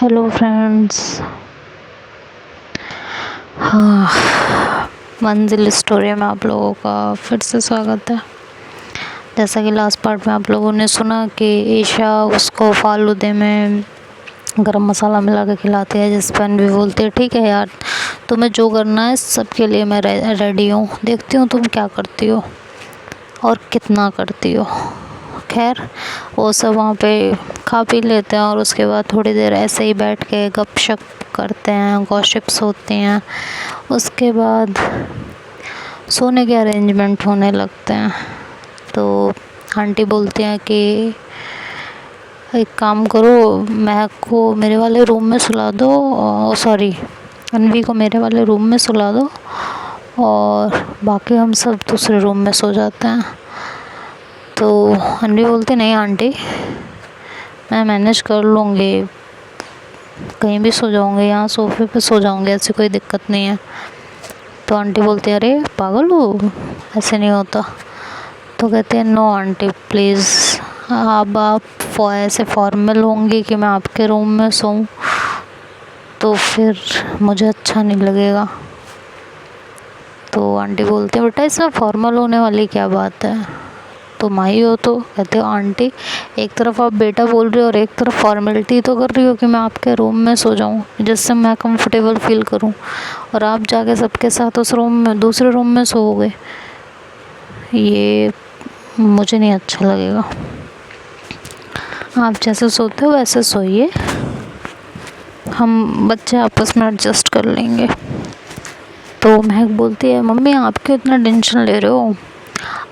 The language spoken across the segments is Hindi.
Hello friends. हाँ, मंजिल स्टोरी में आप लोगों का फिर से स्वागत है। जैसा कि लास्ट पार्ट में आप लोगों ने सुना कि ईशा उसको फालूदे में गरम मसाला मिला के खिलाती है, जिस पर भी बोलती है ठीक है यार, तुम्हें जो करना है सबके लिए मैं रेडी हूँ, देखती हूँ तुम क्या करती हो और कितना करती हो। खैर वो सब वहाँ पे खा पी लेते हैं और उसके बाद थोड़ी देर ऐसे ही बैठ के गपशप करते हैं, गॉसिप्स होती हैं। उसके बाद सोने के अरेंजमेंट होने लगते हैं। तो आंटी बोलती हैं कि एक काम करो, महक को मेरे वाले रूम में सुला दो, सॉरी अनवी को मेरे वाले रूम में सुला दो और बाकी हम सब दूसरे रूम में सो जाते हैं। तो अनवी बोलती नहीं आंटी, मैं मैनेज कर लूँगी, कहीं भी सो जाऊँगी, यहाँ सोफे पे सो जाऊँगी, ऐसी कोई दिक्कत नहीं है। तो आंटी बोलती है अरे पागल हो, ऐसे नहीं होता। तो कहते हैं नो आंटी प्लीज़, आप ऐसे फॉर्मल होंगी कि मैं आपके रूम में सोऊं तो फिर मुझे अच्छा नहीं लगेगा। तो आंटी बोलती है बेटा इसमें फॉर्मल होने वाली क्या बात है, तुम आई हो। तो कहते हो आंटी एक तरफ आप बेटा बोल रही हो और एक तरफ फॉर्मेलिटी तो कर रही हो कि मैं आपके रूम में सो जाऊं जिससे मैं कंफर्टेबल फील करूं, और आप जाके सबके साथ उस रूम में दूसरे रूम में सोओगे, ये मुझे नहीं अच्छा लगेगा। आप जैसे सोते हो वैसे सोइए, हम बच्चे आपस में एडजस्ट कर लेंगे। तो महक बोलती है मम्मी आप क्यों इतना टेंशन ले रहे हो,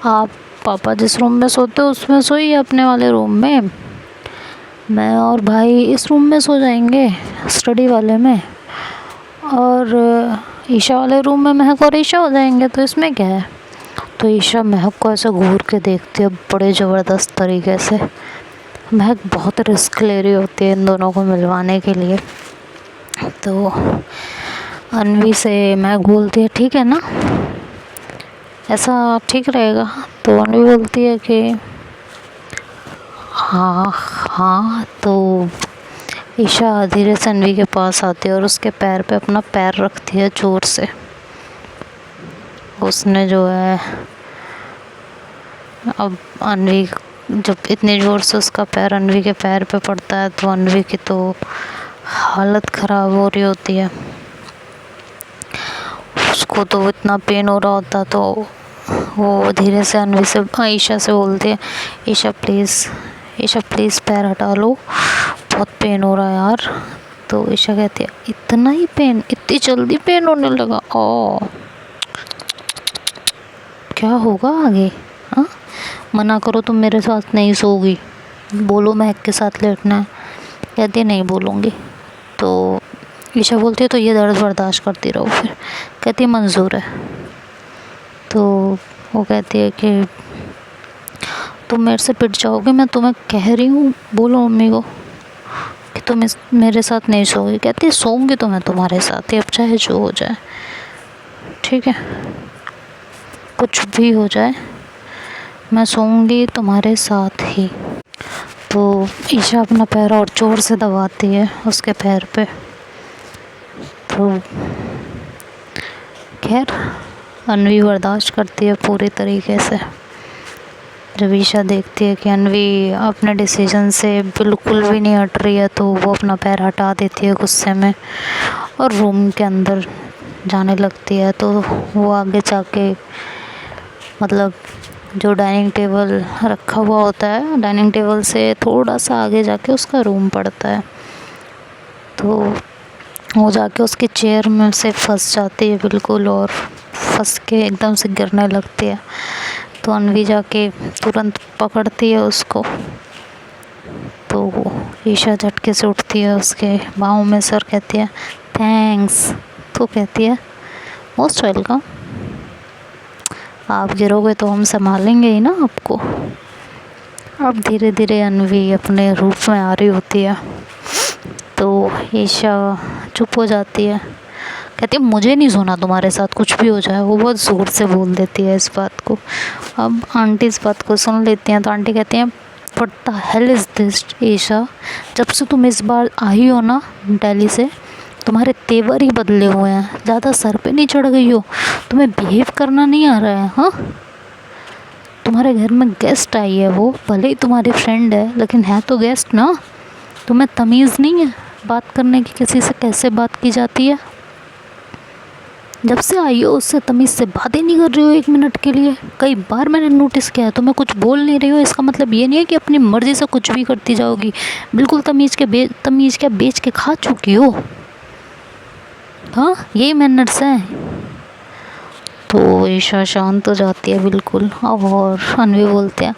आप पापा जिस रूम में सोते हो उसमें सोइए अपने वाले रूम में, मैं और भाई इस रूम में सो जाएंगे स्टडी वाले में, और ईशा वाले रूम में महक और ईशा हो जाएंगे, तो इसमें क्या है। तो ईशा महक को ऐसे घूर के देखती है बड़े ज़बरदस्त तरीके से। महक बहुत रिस्क ले रही होती है इन दोनों को मिलवाने के लिए। तो अनवी से महक बोलती है ठीक है ना, ऐसा ठीक रहेगा। तो अनवी बोलती है कि हाँ हाँ। तो ईशा धीरे से अनवी के पास आती है और उसके पैर पे अपना पैर रखती है जोर से। उसने जो है अब अनवी जब इतनी ज़ोर से उसका पैर अनवी के पैर पे पड़ता है तो अनवी की तो हालत ख़राब हो रही होती है, उसको तो इतना पेन हो रहा होता। तो वो धीरे से अनवी से ईशा से बोलती है ईशा प्लीज़ पैर हटा लो, बहुत पेन हो रहा है यार। तो ईशा कहती है इतना ही पेन, इतनी जल्दी पेन होने लगा, ओ क्या होगा आगे, हाँ मना करो तुम मेरे साथ नहीं सोओगी, बोलो महक के साथ लेटना है। कहती है नहीं बोलूँगी। तो ईशा बोलती है तो ये दर्द बर्दाश्त करती रहो फिर। कहती है मंजूर है। तो वो कहती है कि तुम मेरे से पिट जाओगे, मैं तुम्हें कह रही हूँ, बोलो मम्मी को कि तुम मेरे साथ नहीं सोओगी। कहती है सोऊंगी तो मैं तुम्हारे साथ ही, अब चाहे जो हो जाए, ठीक है कुछ भी हो जाए मैं सोऊंगी तुम्हारे साथ ही। तो ईशा अपना पैर और ज़ोर से दबाती है उसके पैर पे। तो खैर अनवी बर्दाश्त करती है पूरी तरीके से। जब ईशा देखती है कि अनवी अपने डिसीजन से बिल्कुल भी नहीं हट रही है तो वो अपना पैर हटा देती है गुस्से में और रूम के अंदर जाने लगती है। तो वो आगे जाके मतलब जो डाइनिंग टेबल रखा हुआ होता है, डाइनिंग टेबल से थोड़ा सा आगे जाके उसका रूम पड़ता है। तो वो जाके उसकी चेयर में से फंस जाती है बिल्कुल, और फंस के एकदम से गिरने लगती है। तो अनवी जाके तुरंत पकड़ती है उसको। तो वो ईशा झटके से उठती है उसके बाहों में से और कहती है थैंक्स। तो कहती है मोस्ट वेलकम, आप गिरोगे तो हम संभालेंगे ही ना आपको। अब धीरे धीरे अनवी अपने रूप में आ रही होती है। तो ईशा चुप हो जाती है, कहती है मुझे नहीं सोना तुम्हारे साथ, कुछ भी हो जाए। वो बहुत ज़ोर से बोल देती है इस बात को। अब आंटी इस बात को सुन लेती हैं तो आंटी कहती हैं what the hell is this Isha, जब से तुम इस बार आई हो ना दिल्ली से, तुम्हारे तेवर ही बदले हुए हैं, ज़्यादा सर पे नहीं चढ़ गई हो, तुम्हें बिहेव करना नहीं आ रहा है। हाँ, तुम्हारे घर में गेस्ट आई है, वो भले ही तुम्हारी फ्रेंड है लेकिन है तो गेस्ट ना। तुम्हें तमीज़ नहीं है बात करने की, किसी से कैसे बात की जाती है। जब से आई हो उससे तमीज़ से बात ही नहीं कर रही हो 1 मिनट के लिए। कई बार मैंने नोटिस किया है, तुम्हें कुछ बोल नहीं रही हो, इसका मतलब ये नहीं है कि अपनी मर्ज़ी से कुछ भी करती जाओगी। बिल्कुल तमीज़ क्या बेच के खा चुकी हो। हाँ, यही मैनर्स हैं। तो ईशा शांत हो जाती है बिल्कुल, और अनवी बोलते हैं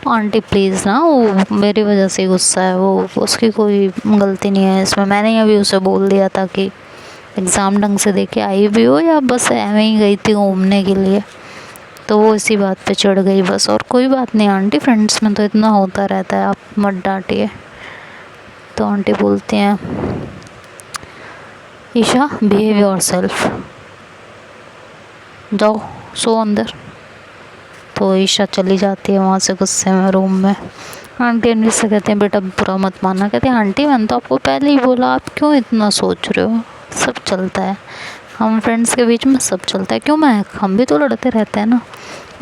आंटी प्लीज़ ना, वो मेरी वजह से गुस्सा है, वो उसकी कोई गलती नहीं है इसमें। मैंने अभी उसे बोल दिया था कि एग्ज़ाम ढंग से देके आई भी हो या बस ऐਵੇਂ ही गई थी घूमने के लिए, तो वो इसी बात पे चढ़ गई बस। और कोई बात नहीं आंटी, फ्रेंड्स में तो इतना होता रहता है, आप मत डांटिए। तो आंटी बोलती हैं ईशा बिहेव योर सेल्फ, जाओ सो अंदर। तो ईशा चली जाती है वहाँ से गुस्से में रूम में। आंटी अनवी से कहते हैं बेटा बुरा मत मानना। कहते हैं आंटी मैंने तो आपको पहले ही बोला, आप क्यों इतना सोच रहे हो, सब चलता है, हम फ्रेंड्स के बीच में सब चलता है। क्यों महक, हम भी तो लड़ते रहते हैं ना।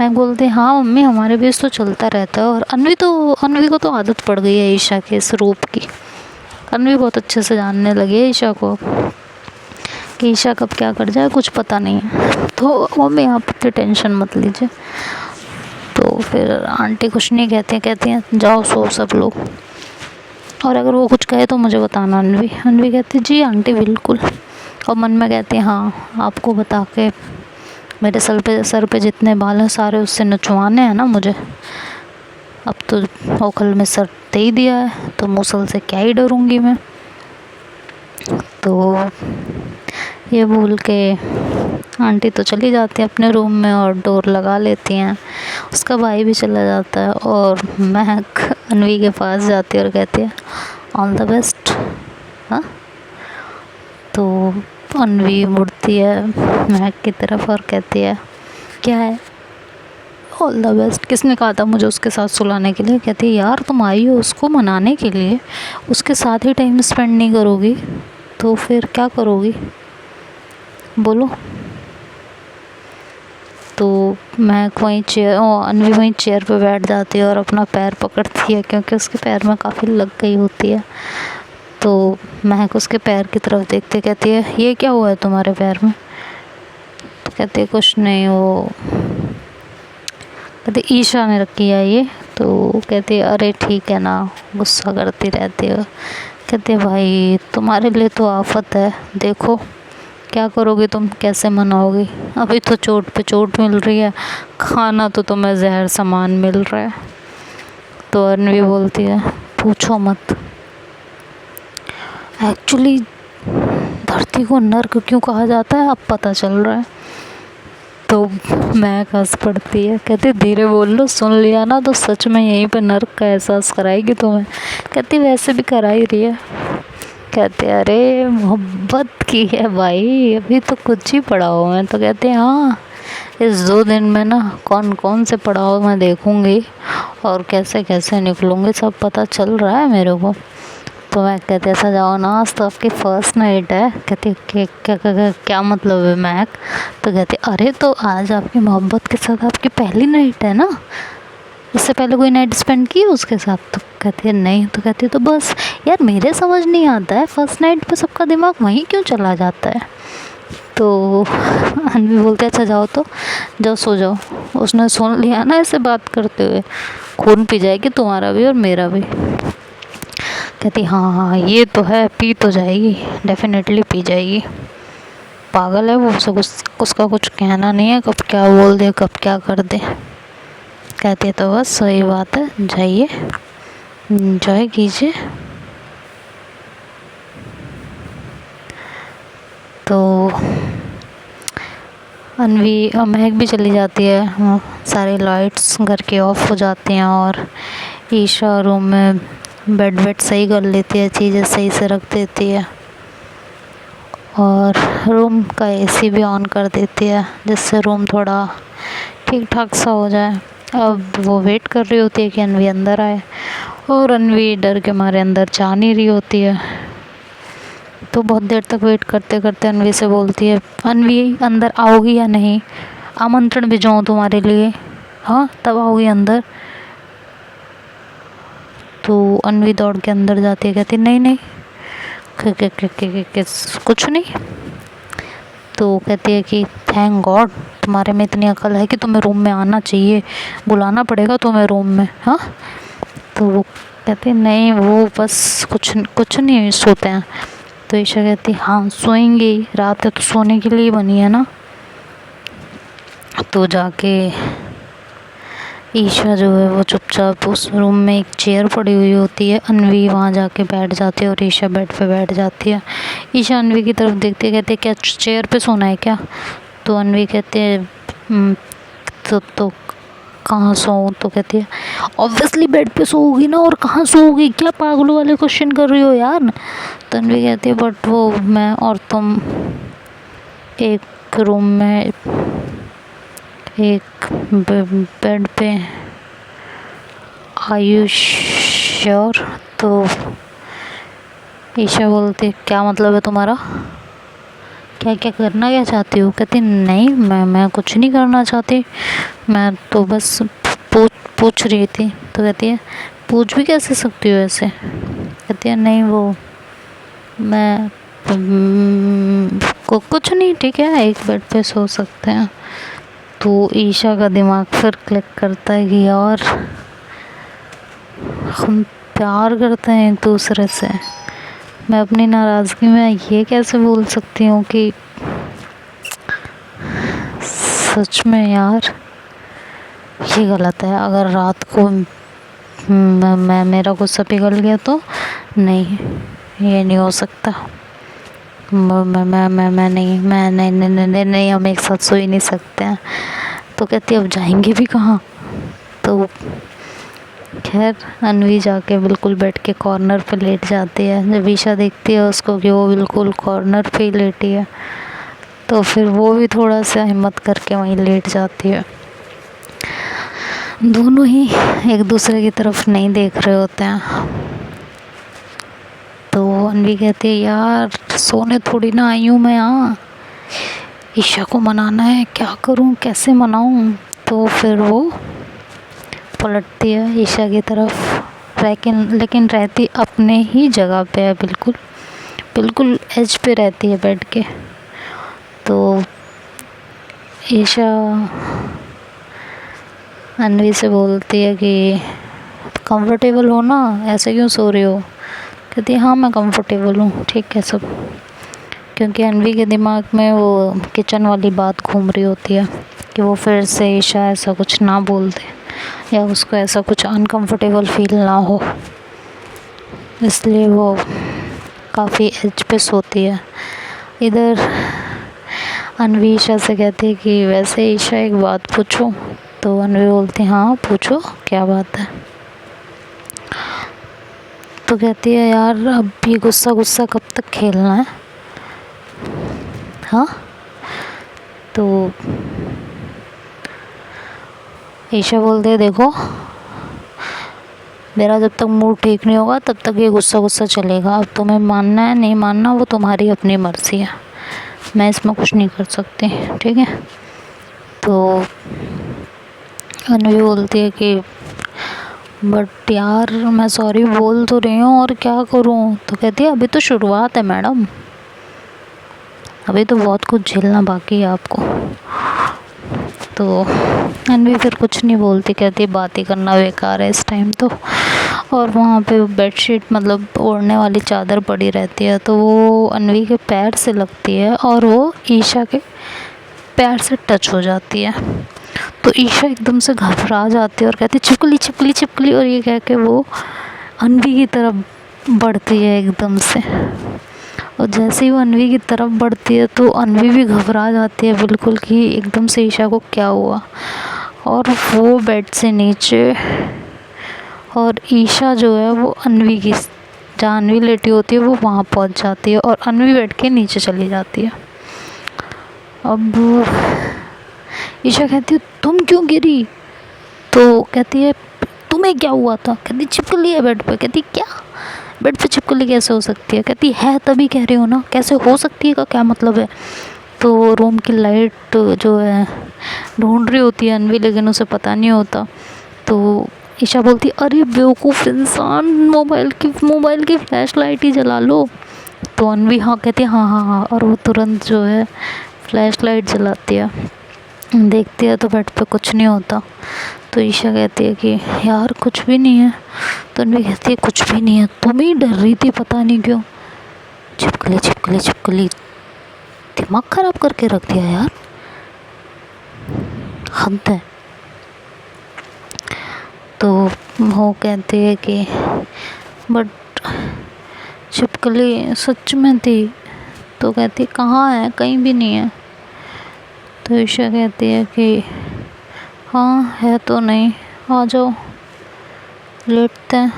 महक बोलती है हाँ मम्मी हमारे बीच तो चलता रहता है। और अनवी को तो आदत पड़ गई है ईशा के इस रूप की। अनवी बहुत अच्छे से जानने लगी है ईशा को कि ईशा कब क्या कर जाए कुछ पता नहीं है। तो मम्मी आप इतनी टेंशन मत लीजिए। तो फिर आंटी कुछ नहीं कहती हैं जाओ सो सब लोग, और अगर वो कुछ कहे तो मुझे बताना। अनवी कहती जी आंटी बिल्कुल। और मन में कहती है हाँ आपको बता के मेरे सर पे जितने बाल हैं सारे उससे नचवाने हैं ना मुझे। अब तो ओखल में सर दे ही दिया है तो मुसल से क्या ही डरूँगी मैं। तो ये बोल के आंटी तो चली जाती है अपने रूम में और डोर लगा लेती हैं। उसका भाई भी चला जाता है और महक अनवी के पास जाती है और कहती है ऑल द बेस्ट। हाँ, तो अनवी मुड़ती है महक की तरफ और कहती है क्या है ऑल द बेस्ट, किसने कहा था मुझे उसके साथ सुलाने के लिए। कहती है यार तुम आई हो उसको मनाने के लिए, उसके साथ ही टाइम स्पेंड नहीं करोगी तो फिर क्या करोगी बोलो। तो मैं अनवी वहीं चेयर पे बैठ जाती है और अपना पैर पकड़ती है क्योंकि उसके पैर में काफ़ी लग गई होती है। तो महक उसके पैर की तरफ देखते कहती है ये क्या हुआ है तुम्हारे पैर में। तो कहती है कुछ नहीं, वो कहते ईशा ने रखी है ये। तो कहती है अरे ठीक है ना, गुस्सा करती रहती है। कहते भाई तुम्हारे लिए तो आफत है, देखो क्या करोगी तुम, कैसे मनाओगी, अभी तो चोट पे चोट मिल रही है, खाना तो तुम्हें जहर सामान मिल रहा है। तो अनवी बोलती है पूछो मत, एक्चुअली धरती को नर्क क्यों कहा जाता है अब पता चल रहा है। तो मैं हंस पड़ती है, कहती धीरे बोल लो, सुन लिया ना तो सच में यहीं पे नर्क का एहसास कराएगी तुम्हें। कहती वैसे भी करा ही रही है। कहते अरे मोहब्बत की है भाई, अभी तो कुछ ही पढ़ाओ। मैं तो कहते हैं हाँ इस 2 दिन में ना कौन कौन से पढ़ाओ मैं देखूँगी और कैसे कैसे निकलूँगी सब पता चल रहा है मेरे को। तो मैं कहते ऐसा जाओ ना, आज तो आपकी फर्स्ट नाइट है। कहती क्या मतलब है महक। तो कहती अरे तो आज आपकी मोहब्बत के साथ आपकी पहली नाइट है ना, इससे पहले कोई नाइट स्पेंड की उसके साथ। तो कहती है नहीं। तो कहती है तो बस यार मेरे समझ नहीं आता है फर्स्ट नाइट पे सबका दिमाग वहीं क्यों चला जाता है। तो अनवी बोलते अच्छा जाओ तो जाओ सो जाओ। उसने सुन लिया ना ऐसे बात करते हुए, खून पी जाएगी तुम्हारा भी और मेरा भी। कहती हाँ ये तो है, पी तो जाएगी, डेफिनेटली पी जाएगी, पागल है वो, उसका कुछ कहना नहीं है, कब क्या बोल दे कब क्या कर दे। कहती है तो बस सही बात है, जाइए एंजॉय कीजिए। तो अनवी महक भी चली जाती है, सारी लाइट्स घर की ऑफ हो जाती हैं और ईशा रूम में बेड सही कर लेती है, चीज़ें सही से रख देती है और रूम का एसी भी ऑन कर देती है जिससे रूम थोड़ा ठीक ठाक सा हो जाए। अब वो वेट कर रही होती है कि अनवी अंदर आए, और अनवी डर के मारे अंदर जा नहीं रही होती है। तो बहुत देर तक वेट करते करते अनवी से बोलती है, अनवी अंदर आओगी या नहीं, आमंत्रण भिजवाऊँ तुम्हारे लिए, हाँ तब आओगी अंदर। तो अनवी दौड़ के अंदर जाती है, कहती नहीं नहीं कुछ नहीं। तो कहती है कि थैंक गॉड तुम्हारे में इतनी अकल है कि तुम्हें रूम में आना चाहिए, बुलाना पड़ेगा तुम्हें रूम में, हाँ। तो वो कहती है नहीं वो बस कुछ नहीं सोते हैं। तो ईशा कहती हाँ सोएंगे ही, रात है तो सोने के लिए बनी है ना। तो जाके ईशा जो है वो चुपचाप उस रूम में एक चेयर पड़ी हुई होती है, अनवी वहाँ जाके बैठ जाती है और ईशा बेड पे बैठ जाती है। ईशा अनवी की तरफ देखती है, कहती है क्या चेयर पे सोना है क्या। तो अनवी कहती है तो कहाँ सोऊं। तो कहती है ऑब्वियसली बेड पे सोओगी ना, और कहाँ सोओगी, क्या पागलों वाले क्वेश्चन कर रही हो यार। तो अनवी कहती है बट वो मैं और तुम एक रूम में एक बेड पे, आर यू श्योर। तो ईशा बोलती क्या मतलब है तुम्हारा, क्या क्या करना क्या चाहती हो। कहती नहीं मैं कुछ नहीं करना चाहती, मैं तो बस पूछ रही थी। तो कहती है पूछ भी कैसे सकती हो ऐसे। कहती है नहीं वो मैं कुछ नहीं, ठीक है एक बेड पे सो सकते हैं। तो ईशा का दिमाग फिर क्लिक करता है कि यार हम प्यार करते हैं एक दूसरे से, मैं अपनी नाराज़गी में ये कैसे बोल सकती हूँ कि सच में यार ये गलत है। अगर रात को मैं मेरा गुस्सा पिघल गया तो नहीं, ये नहीं हो सकता, मैं नहीं हम एक साथ सो ही नहीं सकते हैं। तो कहती अब जाएंगे भी कहाँ। तो खैर अनवी जाके बिल्कुल बेड के कॉर्नर पे लेट जाती है। जब ईशा देखती है उसको कि वो बिल्कुल कॉर्नर पे ही लेटी है, तो फिर वो भी थोड़ा सा हिम्मत करके वहीं लेट जाती है। दोनों ही एक दूसरे की तरफ नहीं देख रहे होते हैं। तो अनवी कहती है यार सोने थोड़ी ना आई हूँ मैं यहाँ, ईशा को मनाना है, क्या करूँ कैसे मनाऊँ। तो फिर वो पलटती है ईशा की तरफ, लेकिन रहती अपने ही जगह पे है, बिल्कुल एज पे रहती है बेड के। तो ईशा अनवी से बोलती है कि कंफर्टेबल हो ना, ऐसे क्यों सो रही हो। कहती है हाँ मैं कंफर्टेबल हूँ, ठीक है सब। क्योंकि अनवी के दिमाग में वो किचन वाली बात घूम रही होती है कि वो फिर से ईशा ऐसा कुछ ना बोल दे या उसको ऐसा कुछ अनकंफर्टेबल फील ना हो, इसलिए वो काफ़ी एज पे सोती है। इधर अनवी ईशा से कहती है कि वैसे ईशा एक बात पूछूं। तो अनवी बोलती है हाँ पूछो क्या बात है। तो कहती है यार अब ये गुस्सा कब तक खेलना है, हाँ। तो ईशा बोलते है देखो मेरा जब तक मूड ठीक नहीं होगा तब तक ये गुस्सा चलेगा, अब तुम्हें मानना है नहीं मानना वो तुम्हारी अपनी मर्ज़ी है, मैं इसमें कुछ नहीं कर सकती, ठीक है। तो अनवी बोलती है कि बट यार मैं सॉरी बोल तो रही हूँ और क्या करूँ। तो कहती है अभी तो शुरुआत है मैडम, अभी तो बहुत कुछ झेलना बाकी है आपको। तो अनवी फिर कुछ नहीं बोलती, कहती बात ही करना बेकार है इस टाइम तो। और वहाँ पे बेडशीट मतलब ओढ़ने वाली चादर पड़ी रहती है, तो वो अनवी के पैर से लगती है और वो ईशा के पैर से टच हो जाती है। तो ईशा एकदम से घबरा जाती है और कहती छिपकली, और ये कह के वो अनवी की तरफ बढ़ती है एकदम से। और जैसे ही वो अनवी की तरफ बढ़ती है तो अनवी भी घबरा जाती है बिल्कुल कि एकदम से ईशा को क्या हुआ। और वो बेड से नीचे, और ईशा जो है वो अनवी की जहाँ अनवी लेटी होती है वो वहाँ पहुँच जाती है और अनवी बेड के नीचे चली जाती है। अब ईशा कहती है तुम क्यों गिरी, तो कहती है तुम्हें क्या हुआ था? कहती छिपकली है बेड पे। कहती क्या बेड पे छिपकली कैसे हो सकती है? कहती है तभी कह रही हो ना, कैसे हो सकती है का क्या मतलब है? तो रूम की लाइट जो है ढूंढ रही होती है अनवी, लेकिन उसे पता नहीं होता। तो ईशा बोलती अरे बेवकूफ़ इंसान, मोबाइल की फ्लैश लाइट ही जला लो। तो अनवी हाँ कहती है हाँ हाँ हाँ, और वो तुरंत जो है फ्लैश लाइट जलाती है। देखती है तो बेड पे कुछ नहीं होता। तो ईशा कहती है कि यार कुछ भी नहीं है। तो अनवी कहती है कुछ भी नहीं है, तुम ही डर रही थी पता नहीं क्यों। छिपकली छिपकली छिपकली, दिमाग ख़राब करके रख दिया यार, हद है। तो वो कहती है कि बट छिपकली सच में थी। तो कहती कहाँ है? कहीं भी नहीं है। तो ईशा कहती है कि हाँ है तो नहीं, आ जाओ लेटते हैं।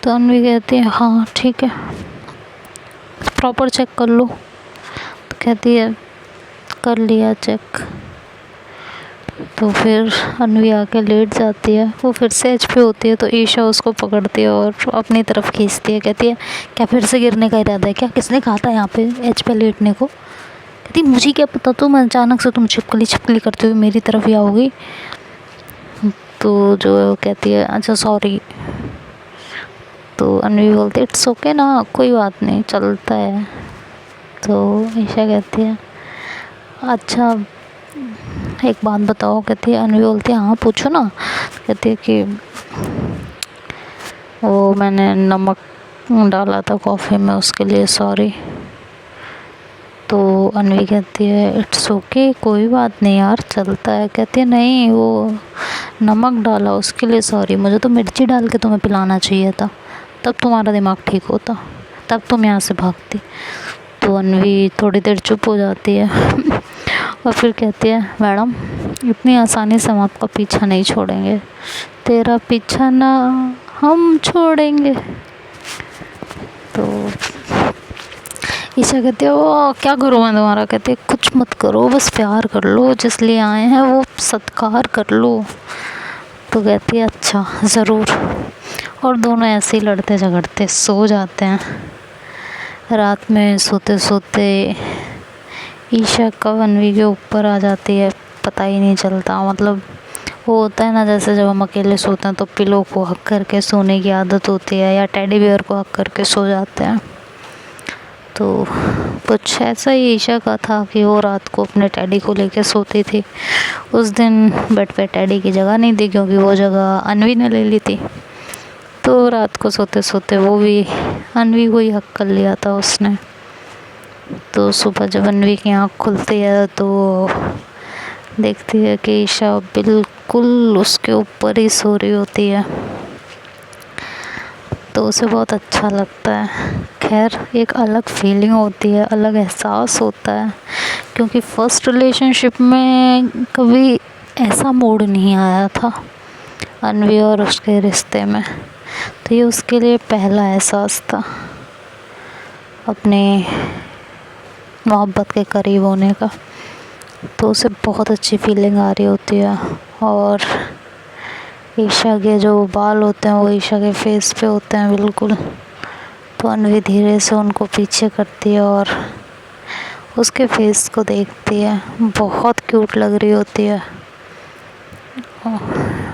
तो अनवी कहती है हाँ ठीक है, प्रॉपर चेक कर लो। तो कहती है कर लिया चेक। तो फिर अनवी आके लेट जाती है। वो फिर से एज पे होती है तो ईशा उसको पकड़ती है और अपनी तरफ खींचती है। कहती है क्या फिर से गिरने का इरादा है क्या? किसने कहा था यहाँ पे एज पे लेटने को? कहती मुझे क्या पता, तुम अचानक से तुम छिपकली छिपकली करते हुए मेरी तरफ ही आओगी। तो जो है वो कहती है अच्छा सॉरी। तो अनवी बोलती है इट्स ओके ना, कोई बात नहीं, चलता है। तो ईशा कहती है अच्छा एक बात बताओ। कहती है अनवी बोलती है हाँ पूछो ना। कहती है कि वो मैंने नमक डाला था कॉफ़ी में, उसके लिए सॉरी। तो अनवी कहती है इट्स ओके कोई बात नहीं यार, चलता है। कहती है नहीं वो नमक डाला उसके लिए सॉरी, मुझे तो मिर्ची डाल के तुम्हें पिलाना चाहिए था, तब तुम्हारा दिमाग ठीक होता, तब तुम यहाँ से भागती। तो अनवी थोड़ी देर चुप हो जाती है और फिर कहती है मैडम इतनी आसानी से हम आपका पीछा नहीं छोड़ेंगे, तेरा पीछा ना हम छोड़ेंगे। तो ईशा कहती है वो क्या करूँ मैं तुम्हारा? कहती है कुछ मत करो, बस प्यार कर लो, जिस लिए आए हैं वो सत्कार कर लो। तो कहती है अच्छा ज़रूर। और दोनों ऐसे ही लड़ते झगड़ते सो जाते हैं। रात में सोते सोते ईशा कब अनवी के ऊपर आ जाती है पता ही नहीं चलता। मतलब वो होता है ना जैसे जब हम अकेले सोते हैं तो पिलो को हक करके सोने की आदत होती है, या टेडी बियर को हक करके सो जाते हैं। तो कुछ ऐसा ही ईशा का था कि वो रात को अपने टेडी को लेके सोती थी। उस दिन बेड पे टेडी की जगह नहीं थी क्योंकि वो जगह अनवी ने ले ली थी। तो रात को सोते सोते वो भी अनवी को ही हक कर लिया था उसने। तो सुबह जब अनवी की आँख खुलती है तो देखती है कि ईशा बिल्कुल उसके ऊपर ही सो रही होती है। तो उसे बहुत अच्छा लगता है। खैर एक अलग फीलिंग होती है, अलग एहसास होता है, क्योंकि फ़र्स्ट रिलेशनशिप में कभी ऐसा मोड़ नहीं आया था अनवी और उसके रिश्ते में। तो ये उसके लिए पहला एहसास था अपने मोहब्बत के करीब होने का। तो उसे बहुत अच्छी फीलिंग आ रही होती है। और ईशा के जो बाल होते हैं वो ईशा के फेस पे होते हैं बिल्कुल। तो अनवी धीरे से उनको पीछे करती है और उसके फेस को देखती है, बहुत क्यूट लग रही होती है।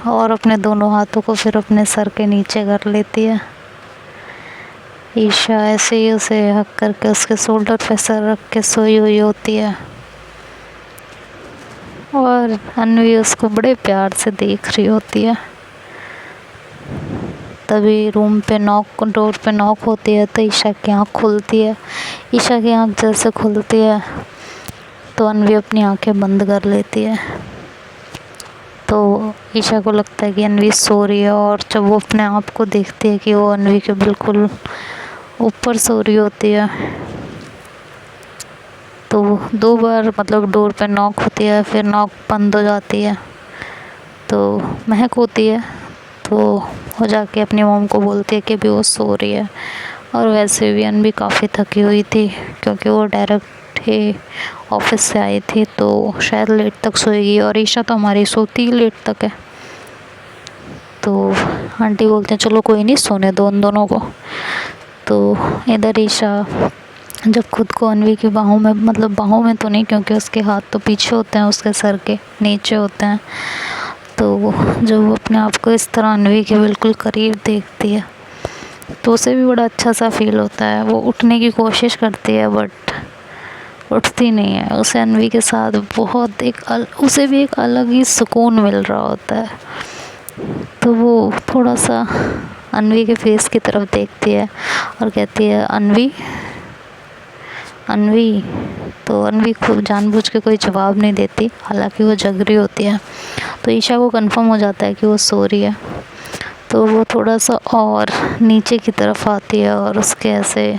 और अपने दोनों हाथों को फिर अपने सर के नीचे कर लेती है। ईशा ऐसे ही उसे हक करके उसके शोल्डर पे सर रख के सोई हुई होती है और अनवी उसको बड़े प्यार से देख रही होती है। तभी डोर पे नॉक होती है तो ईशा की आँख खुलती है। ईशा की आँख जैसे खुलती है तो अनवी अपनी आँखें बंद कर लेती है। तो ईशा को लगता है कि अनवी सो रही है, और जब वो अपने आप को देखती है कि वो अनवी के बिल्कुल ऊपर सो रही होती है तो 2 बार मतलब डोर पे नॉक होती है, फिर नॉक बंद हो जाती है। तो महक होती है तो वो जाके अपनी मॉम को बोलती है कि भी वो सो रही है। और वैसे भी अनवी काफ़ी थकी हुई थी क्योंकि वो डायरेक्ट ही ऑफिस से आई थी, तो शायद लेट तक सोएगी। और ईशा तो हमारी सोती ही लेट तक है। तो आंटी बोलते हैं चलो कोई नहीं, सोने दो उन दोनों को। तो इधर ईशा जब खुद को अनवी की बाहों में, मतलब बाहों में तो नहीं क्योंकि उसके हाथ तो पीछे होते हैं, उसके सर के नीचे होते हैं, तो जब वो अपने आप को इस तरह अनवी के बिल्कुल करीब देखती है तो उसे भी बड़ा अच्छा सा फील होता है। वो उठने की कोशिश करती है बट उठती नहीं है। उसे अनवी के साथ बहुत उसे भी एक अलग ही सुकून मिल रहा होता है। तो वो थोड़ा सा अनवी के फेस की तरफ देखती है और कहती है अनवी, अनवी। तो अनवी खुद जानबूझ के कोई जवाब नहीं देती, हालांकि वो जग रही होती है। तो ईशा को कंफर्म हो जाता है कि वो सो रही है, तो वो थोड़ा सा और नीचे की तरफ आती है और उसके ऐसे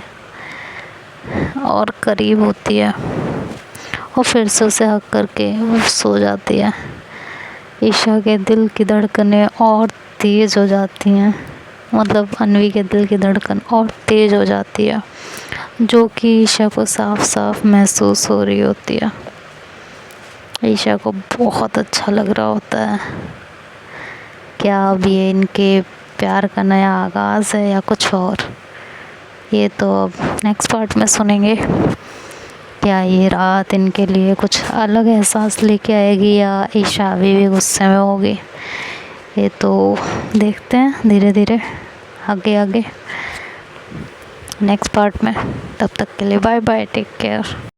और करीब होती है और फिर से उसे हक करके वो सो जाती है। ईशा के दिल की धड़कनें और तेज़ हो जाती हैं, मतलब अनवी के दिल की धड़कन और तेज़ हो जाती है, जो कि ईशा को साफ साफ महसूस हो रही होती है। ईशा को बहुत अच्छा लग रहा होता है। क्या अब ये इनके प्यार का नया आगाज़ है या कुछ और, ये तो अब नेक्स्ट पार्ट में सुनेंगे। क्या ये रात इनके लिए कुछ अलग एहसास लेके आएगी या ईशा अभी भी गुस्से में होगी, ये तो देखते हैं धीरे धीरे आगे आगे नेक्स्ट पार्ट में। तब तक के लिए बाय बाय, टेक केयर।